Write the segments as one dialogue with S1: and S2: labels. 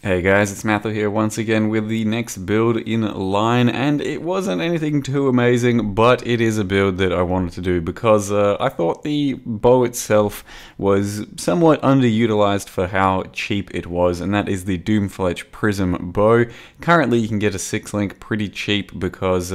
S1: Hey guys, it's Matthew here once again with the next build in line, and it wasn't anything too amazing, but it is a build that I wanted to do because I thought the bow itself was somewhat underutilized for how cheap it was, and that is the Doomfletch Prism bow. Currently you can get a 6-link pretty cheap because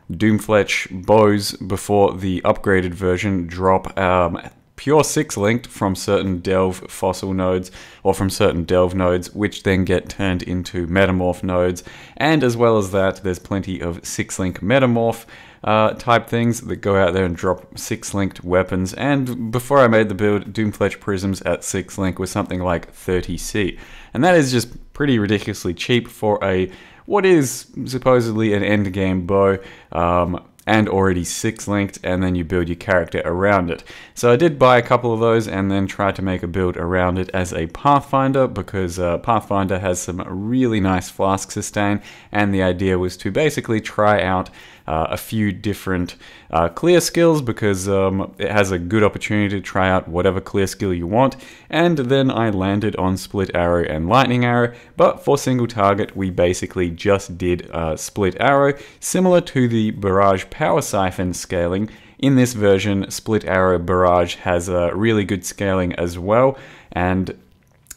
S1: Doomfletch bows before the upgraded version drop pure 6-linked from certain Delve fossil nodes or from certain Delve nodes, which then get turned into metamorph nodes. And as well as that, there's plenty of 6-link metamorph type things that go out there and drop 6-linked weapons. And before I made the build, Doomfletch Prisms at 6-link was something like 30C. And that is just pretty ridiculously cheap for what is supposedly an endgame bow. And already 6-linked, and then you build your character around it. So I did buy a couple of those and then tried to make a build around it as a Pathfinder, because Pathfinder has some really nice flask sustain, and the idea was to basically try out a few different clear skills, because it has a good opportunity to try out whatever clear skill you want. And then I landed on split arrow and lightning arrow, but for single target we basically just did split arrow, similar to the barrage power siphon scaling. In this version, split arrow barrage has a really good scaling as well, and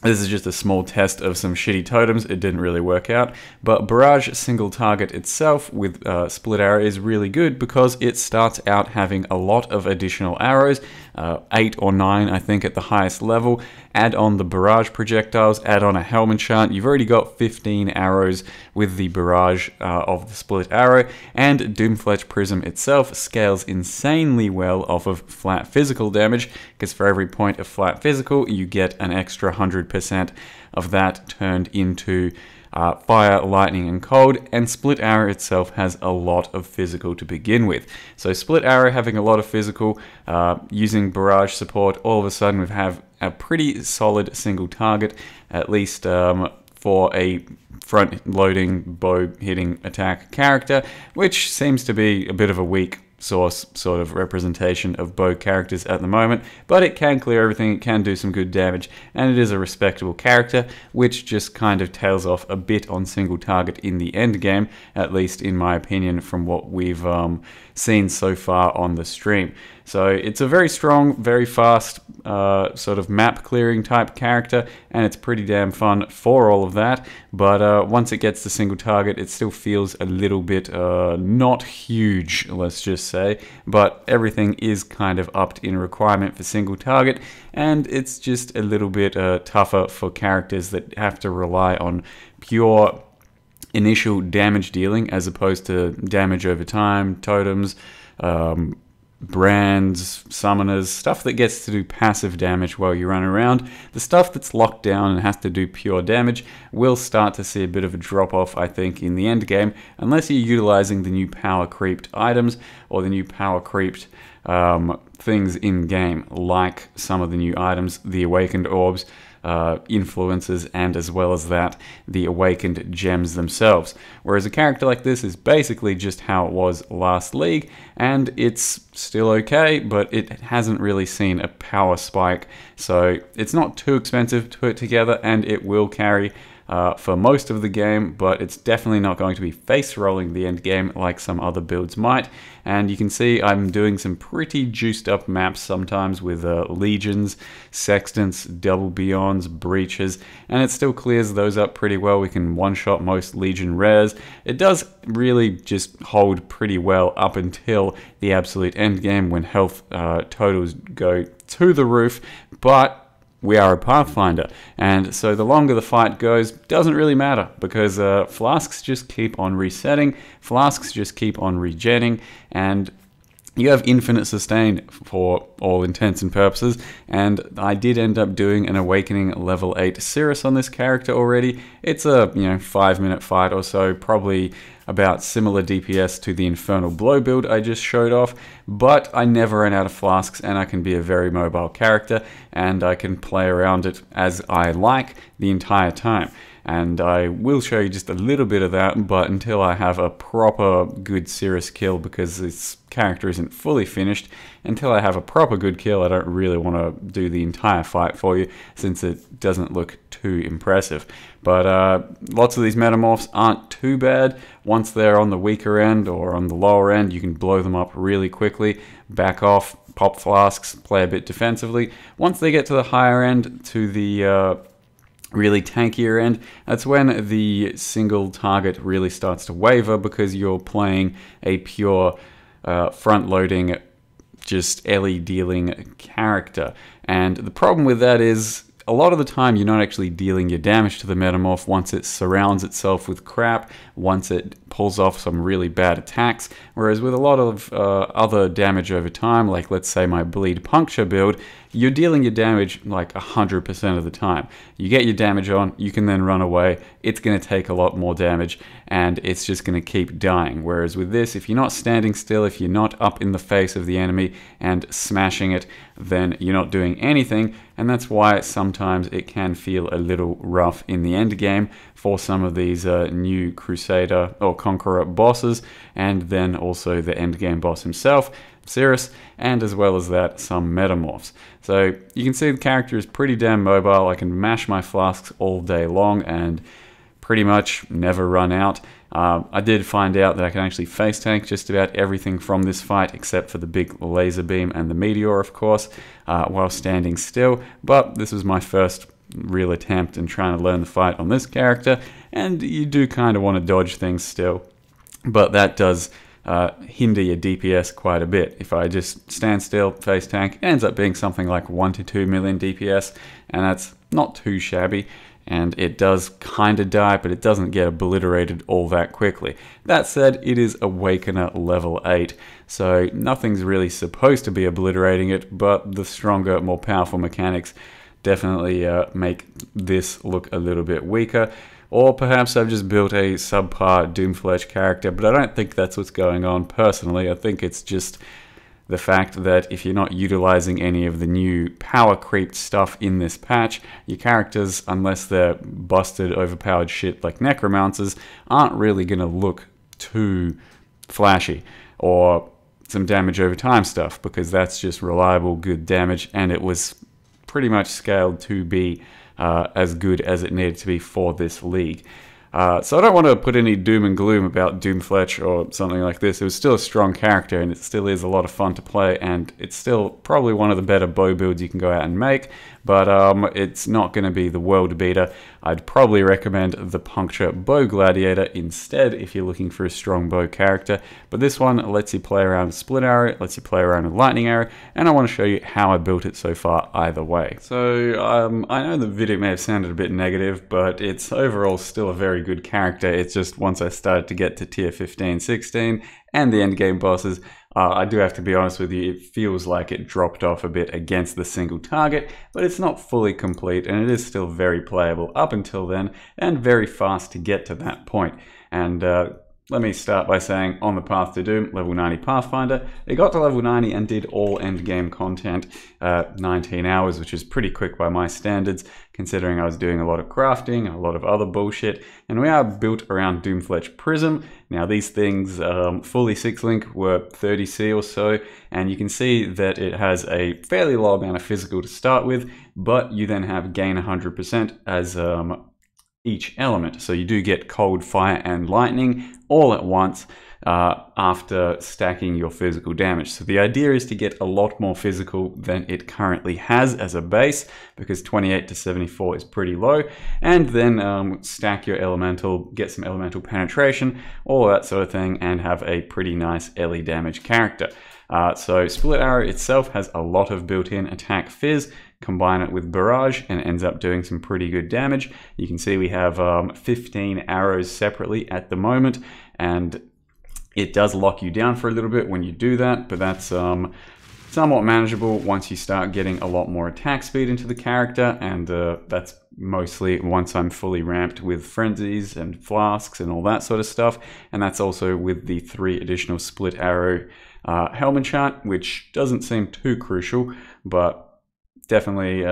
S1: this is just a small test of some shitty totems. It didn't really work out, but barrage single target itself with split arrow is really good because it starts out having a lot of additional arrows, 8 or 9 I think at the highest level. Add on the barrage projectiles, add on a helm enchant, you've already got 15 arrows with the barrage of the split arrow, and Doomfletch Prism itself scales insanely well off of flat physical damage, because for every point of flat physical you get an extra 100% of that turned into fire, lightning, and cold, and split arrow itself has a lot of physical to begin with. So split arrow having a lot of physical, using barrage support, all of a sudden we have a pretty solid single target, at least for a front-loading, bow-hitting attack character, which seems to be a bit of a weak source sort of representation of bow characters at the moment, but it can clear everything, it can do some good damage, and it is a respectable character, which just kind of tails off a bit on single target in the end game, at least in my opinion from what we've seen so far on the stream. So it's a very strong, very fast sort of map clearing type character, and it's pretty damn fun for all of that, but once it gets to single target it still feels a little bit not huge, let's just say, but everything is kind of upped in requirement for single target, and it's just a little bit tougher for characters that have to rely on pure initial damage dealing as opposed to damage over time, totems, brands, summoners, stuff that gets to do passive damage while you run around. The stuff that's locked down and has to do pure damage will start to see a bit of a drop off, I think, in the end game, unless you're utilizing the new power creeped items or the new power creeped things in game, like some of the new items, the awakened orbs, influences, and as well as that, the awakened gems themselves. Whereas a character like this is basically just how it was last league, and it's still okay, but it hasn't really seen a power spike, so it's not too expensive to put together, and it will carry for most of the game, but it's definitely not going to be face rolling the end game like some other builds might. And you can see I'm doing some pretty juiced up maps sometimes with legions, sextants, double beyonds, breaches, and it still clears those up pretty well. We can one-shot most legion rares. It does really just hold pretty well up until the absolute end game when health totals go to the roof, but we are a Pathfinder, and so the longer the fight goes, doesn't really matter, because flasks just keep on resetting, flasks just keep on regenning, and you have infinite sustain for all intents and purposes. And I did end up doing an Awakening level 8 Cirrus on this character already. It's a 5-minute fight or so, probably about similar DPS to the Infernal Blow build I just showed off, but I never ran out of flasks, and I can be a very mobile character, and I can play around it as I like the entire time. And I will show you just a little bit of that, but until I have a proper good Cirrus kill, because this character isn't fully finished, until I have a proper good kill, I don't really want to do the entire fight for you, since it doesn't look too impressive. But lots of these metamorphs aren't too bad. Once they're on the weaker end or on the lower end, you can blow them up really quickly, back off, pop flasks, play a bit defensively. Once they get to the higher end, to the really tankier end, that's when the single target really starts to waver, because you're playing a pure front-loading, just LE dealing character. And the problem with that is, a lot of the time you're not actually dealing your damage to the metamorph once it surrounds itself with crap, once it pulls off some really bad attacks, whereas with a lot of other damage over time, like let's say my bleed puncture build, you're dealing your damage like 100% of the time. You get your damage on, you can then run away, it's going to take a lot more damage, and it's just going to keep dying. Whereas with this, if you're not standing still, if you're not up in the face of the enemy and smashing it, then you're not doing anything, and that's why sometimes it can feel a little rough in the end game for some of these new Crusader or Conqueror bosses, and then also the end game boss himself, Cirrus, and as well as that, some metamorphs. So you can see the character is pretty damn mobile. I can mash my flasks all day long and pretty much never run out. I did find out that I can actually face tank just about everything from this fight, except for the big laser beam and the meteor, of course, while standing still. But this was my first real attempt in trying to learn the fight on this character, and you do kind of want to dodge things still, but that does hinder your DPS quite a bit. If I just stand still, face tank, it ends up being something like 1 to 2 million DPS, and that's not too shabby. And it does kind of die, but it doesn't get obliterated all that quickly. That said, it is Awakener level 8, so nothing's really supposed to be obliterating it, but the stronger, more powerful mechanics definitely make this look a little bit weaker. Or perhaps I've just built a subpar Doomfletch character, but I don't think that's what's going on personally. I think it's just the fact that if you're not utilizing any of the new power creep stuff in this patch, your characters, unless they're busted, overpowered shit like necromancers, aren't really going to look too flashy, or some damage over time stuff, because that's just reliable, good damage, and it was pretty much scaled to be as good as it needed to be for this league. So I don't want to put any doom and gloom about Doomfletch or something like this. It was still a strong character, and it still is a lot of fun to play, and it's still probably one of the better bow builds you can go out and make, but it's not going to be the world beater. I'd probably recommend the Puncture Bow Gladiator instead if you're looking for a strong bow character, but this one lets you play around with Split Arrow, lets you play around with Lightning Arrow, and I want to show you how I built it so far either way. So I know the video may have sounded a bit negative, but it's overall still a very good character. It's just once I started to get to tier 15, 16 and the end game bosses, I do have to be honest with you, it feels like it dropped off a bit against the single target, but it's not fully complete, and it is still very playable up until then, and very fast to get to that point. And let me start by saying, on the path to Doom, level 90 Pathfinder, it got to level 90 and did all endgame content 19 hours, which is pretty quick by my standards, considering I was doing a lot of crafting, a lot of other bullshit, and we are built around Doomfletch Prism. Now these things, fully 6-link, were 30C or so, and you can see that it has a fairly low amount of physical to start with, but you then have gain 100% as each element. So you do get cold, fire, and lightning all at once after stacking your physical damage. So the idea is to get a lot more physical than it currently has as a base, because 28 to 74 is pretty low, and then stack your elemental, get some elemental penetration, all that sort of thing, and have a pretty nice LE damage character. So Split Arrow itself has a lot of built-in attack fizz. Combine it with Barrage and it ends up doing some pretty good damage. You can see we have 15 arrows separately at the moment, and it does lock you down for a little bit when you do that, but that's somewhat manageable once you start getting a lot more attack speed into the character, and that's mostly once I'm fully ramped with frenzies and flasks and all that sort of stuff, and that's also with the 3 additional Split Arrow helm enchant, which doesn't seem too crucial, but definitely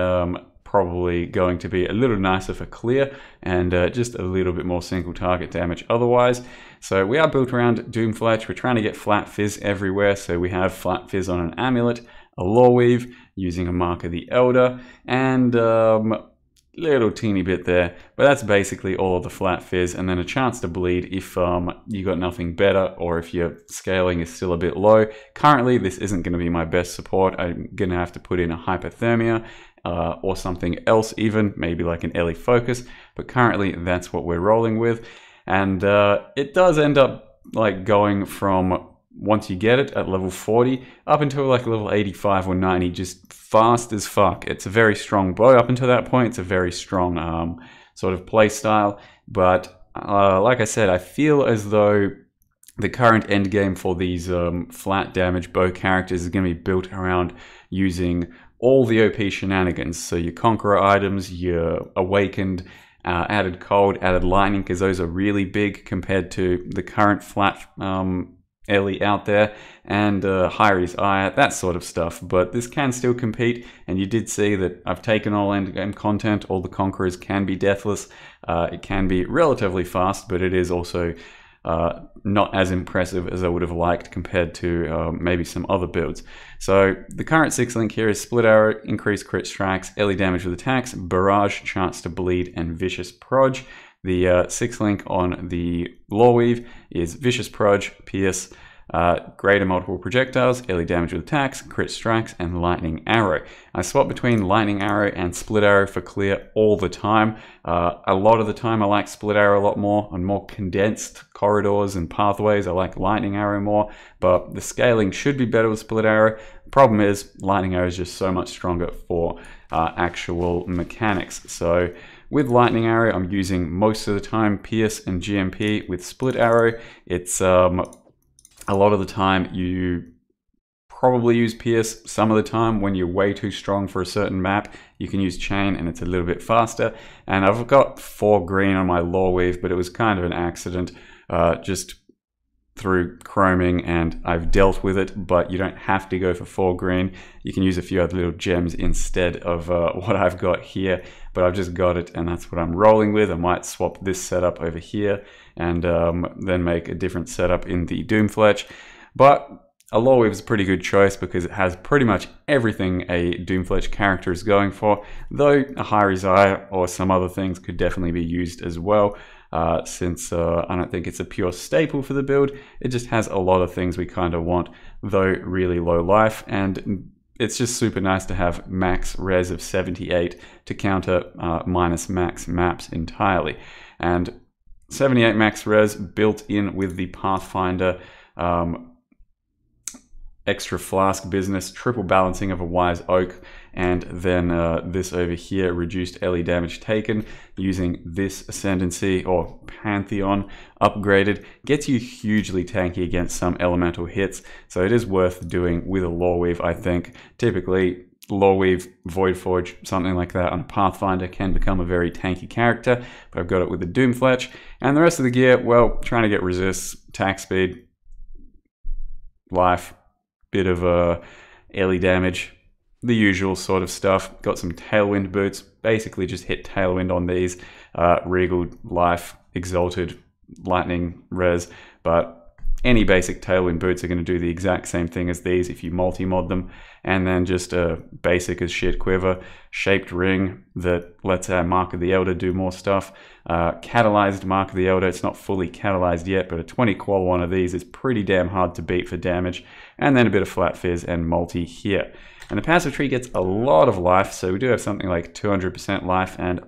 S1: probably going to be a little nicer for clear and just a little bit more single target damage otherwise. So we are built around Doomfletch. We're trying to get flat fizz everywhere. So we have flat fizz on an amulet, a lore weave using a Mark of the Elder, and little teeny bit there, but that's basically all of the flat fizz, and then a chance to bleed if you got nothing better or if your scaling is still a bit low. Currently this isn't going to be my best support. I'm going to have to put in a hypothermia or something else, even maybe like an Ellie focus, but currently that's what we're rolling with. And it does end up like going from, once you get it at level 40 up until like level 85 or 90, just fast as fuck. It's a very strong bow up until that point. It's a very strong sort of play style, but like I said, I feel as though the current end game for these flat damage bow characters is going to be built around using all the OP shenanigans. So your Conqueror items, your Awakened, added Cold, added Lightning, because those are really big compared to the current flat Ellie out there, and Hyri's Eye, that sort of stuff. But this can still compete, and you did see that I've taken all endgame content. All the Conquerors can be deathless. It can be relatively fast, but it is also not as impressive as I would have liked compared to maybe some other builds. So the current 6-link here is Split Arrow, increased crit strikes, Ellie damage with attacks, Barrage, chance to bleed, and Vicious Proj. The 6-link on the Lore Weave is Vicious Proj, Pierce, greater multiple projectiles, Ellie damage with attacks, crit strikes, and Lightning Arrow. I swap between Lightning Arrow and Split Arrow for clear all the time. A lot of the time I like Split Arrow a lot more. On more condensed corridors and pathways, I like Lightning Arrow more, but the scaling should be better with Split Arrow. Problem is, Lightning Arrow is just so much stronger for actual mechanics. So with Lightning Arrow, I'm using most of the time Pierce and GMP. With Split Arrow, it's a lot of the time you probably use Pierce. Some of the time when you're way too strong for a certain map, you can use Chain and it's a little bit faster. And I've got 4 green on my Lore Weave, but it was kind of an accident just through chroming, and I've dealt with it. But you don't have to go for 4 green. You can use a few other little gems instead of what I've got here, but I've just got it and that's what I'm rolling with. I might swap this setup over here and then make a different setup in the Doomfletch. But a Lore Weave is a pretty good choice because it has pretty much everything a Doomfletch character is going for, though a Hyri's Eye or some other things could definitely be used as well. Since I don't think it's a pure staple for the build, it just has a lot of things we kind of want, though really low life, and it's just super nice to have max res of 78 to counter minus max maps entirely. And 78 max res built in with the Pathfinder extra flask business, triple balancing of a Wise Oak, and then this over here, reduced Ellie damage taken using this Ascendancy or Pantheon upgraded, gets you hugely tanky against some elemental hits, so it is worth doing with a Lore Weave, I think. Typically, Lore Weave, Void Forge, something like that on Pathfinder can become a very tanky character, but I've got it with the Doomfletch. And the rest of the gear, well, trying to get resists, attack speed, life, bit of Ellie damage, the usual sort of stuff. Got some Tailwind boots, basically just hit Tailwind on these, Regal, life, Exalted, Lightning, res, but any basic Tailwind boots are going to do the exact same thing as these if you multi-mod them. And then just a basic as shit quiver, shaped ring that lets our Mark of the Elder do more stuff. Catalyzed Mark of the Elder, it's not fully catalyzed yet, but a 20 qual one of these is pretty damn hard to beat for damage. And then a bit of flat fizz and multi here. And the passive tree gets a lot of life, so we do have something like 200% life, and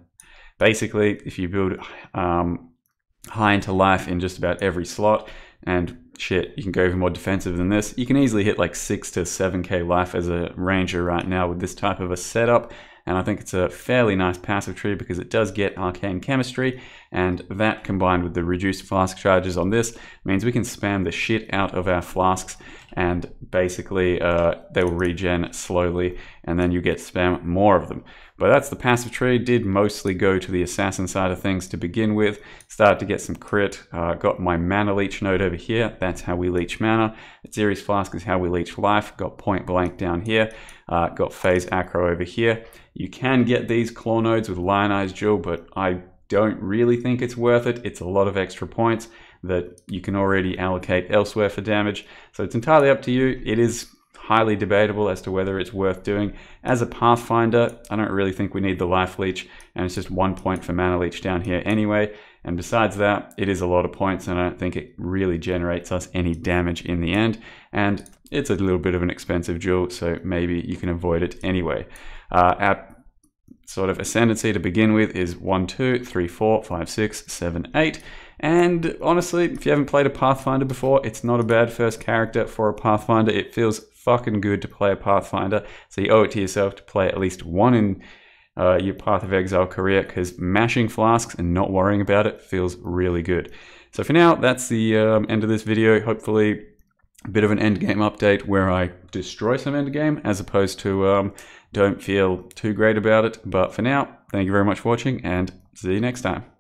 S1: basically if you build high into life in just about every slot, and shit, you can go even more defensive than this. You can easily hit like 6 to 7k life as a ranger right now with this type of a setup, and I think it's a fairly nice passive tree because it does get arcane chemistry, and that combined with the reduced flask charges on this means we can spam the shit out of our flasks and basically they will regen slowly, and then you get to spam more of them. But that's the passive tree. Did mostly go to the assassin side of things to begin with. Started to get some crit. Got my mana leech node over here. That's how we leech mana. Series Flask is how we leech life. Got point blank down here. Got phase acro over here. You can get these claw nodes with Lionized Jewel, but I don't really think it's worth it. It's a lot of extra points that you can already allocate elsewhere for damage. So it's entirely up to you. It is highly debatable as to whether it's worth doing. As a Pathfinder, I don't really think we need the life leech, and it's just 1 point for mana leech down here anyway. And besides that, it is a lot of points, and I don't think it really generates us any damage in the end. And it's a little bit of an expensive jewel, so maybe you can avoid it anyway. Our sort of ascendancy to begin with is 1, 2, 3, 4, 5, 6, 7, 8. And honestly, if you haven't played a Pathfinder before, it's not a bad first character for a Pathfinder. It feels fucking good to play a Pathfinder, so you owe it to yourself to play at least one in your Path of Exile career, because mashing flasks and not worrying about it feels really good. So for now, that's the end of this video. Hopefully a bit of an endgame update where I destroy some endgame as opposed to don't feel too great about it. But for now, thank you very much for watching, and see you next time.